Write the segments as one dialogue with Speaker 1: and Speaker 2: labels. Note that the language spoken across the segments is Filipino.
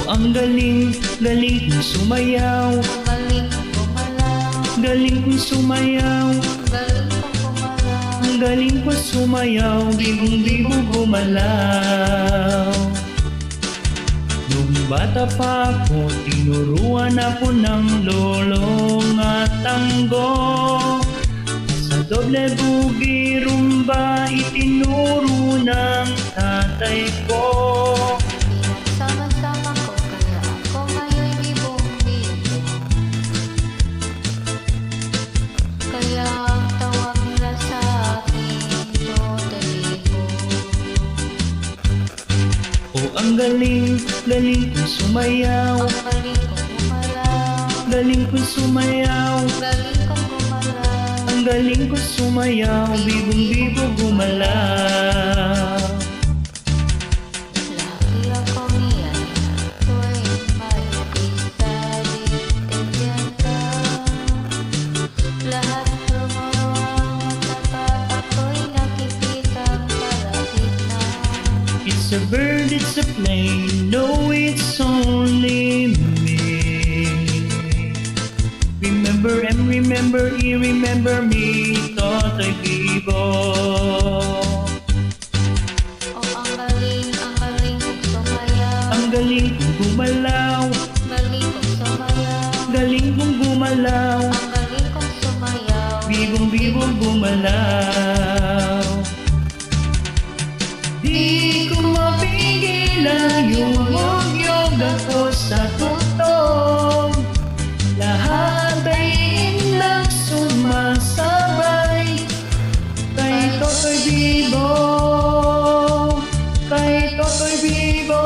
Speaker 1: ang galing, galing kong sumayaw.
Speaker 2: Galing kong gumalaw.
Speaker 1: Galing kong sumayaw.
Speaker 2: Galing kong gumalaw.
Speaker 1: Ang galing ko sumayaw, bigong-bigo gumalaw. Nung bata pa ako, tinuruan ako ng lolong at tanggo. Sa doble bugi rumba, itinuro ng tatay ko.
Speaker 2: Pinagsama-sama ko, kaya ako ngayon bibong-bigo. Kaya ang tawag nila sa akin, Totalibo.
Speaker 1: Oh, ang galing, galing kong sumayaw.
Speaker 2: Ang galing kong gumalaw.
Speaker 1: Galing kong sumayaw.
Speaker 2: Galing kong gumalaw.
Speaker 1: Ang galing ko sumayaw, bigong-bigo gumalaw.
Speaker 2: Lagi akong niyaya tuwing may pista dito. Lahat lumawang matapat, ako'y nakikitang kalagitnaan.
Speaker 1: It's a bird, it's a plane, no, it's only me. Remember and remember, remember me, Totoy Bibo.
Speaker 2: Oh, ang galing kong sumayaw.
Speaker 1: Ang galing kong gumalaw.
Speaker 2: Galing kong sumayaw.
Speaker 1: Galing kong gumalaw.
Speaker 2: Ang galing kong sumayaw.
Speaker 1: Bigong-bigo gumalaw. Di ko mapigilan yung yog ako sa tutong. Lahat ay nagsumasabay kay Totoy Bibo. Kay Totoy Bibo.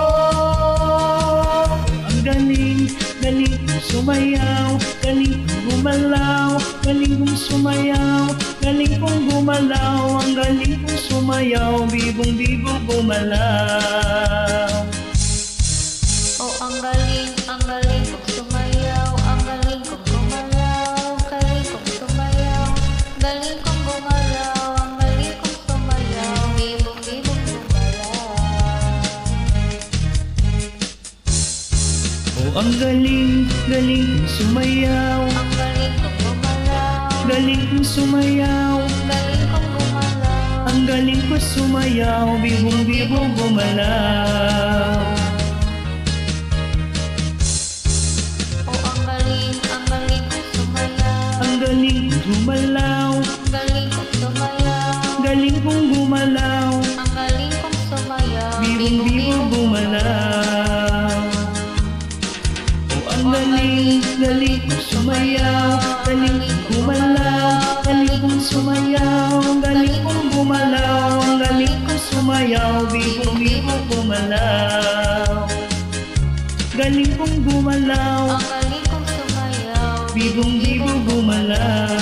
Speaker 1: Ang galing, galing kong sumayaw. Galing kong gumalaw. Galing kong sumayaw. Galing kong gumalaw. Ang galing kong sumayaw. Bibong-bigo gumalaw.
Speaker 2: Oh, ang galing kong sumayaw. Ang galing kong gumalaw. Galing kong sumayaw. Galing kong gumalaw. Ang galing kong sumayaw. Bibong-bibong gumalaw.
Speaker 1: Oh, ang galing, galing kong sumayaw.
Speaker 2: Ang galing kong gumalaw.
Speaker 1: Galing kong sumayaw.
Speaker 2: Galing kong gumalaw.
Speaker 1: Ang galing ko sumayaw. Bibong-bigo gumalaw.
Speaker 2: Oh, ang galing kong sumayaw.
Speaker 1: Ang galing kong gumalaw.
Speaker 2: Galing kong sumayaw.
Speaker 1: Galing kong gumalaw.
Speaker 2: Ang galing kong sumayaw.
Speaker 1: Bibong-bigo gumalaw. Oh, ang galing, galing kong sumayaw. Galing kong gumalaw. Galing kong sumayaw. Galing kong gumalaw. Ang galing kong sumayaw. Bibong-bigo gumalaw. Galing kong gumalaw.
Speaker 2: Ang galing kong sumayaw.
Speaker 1: Bibong-bigo gumalaw.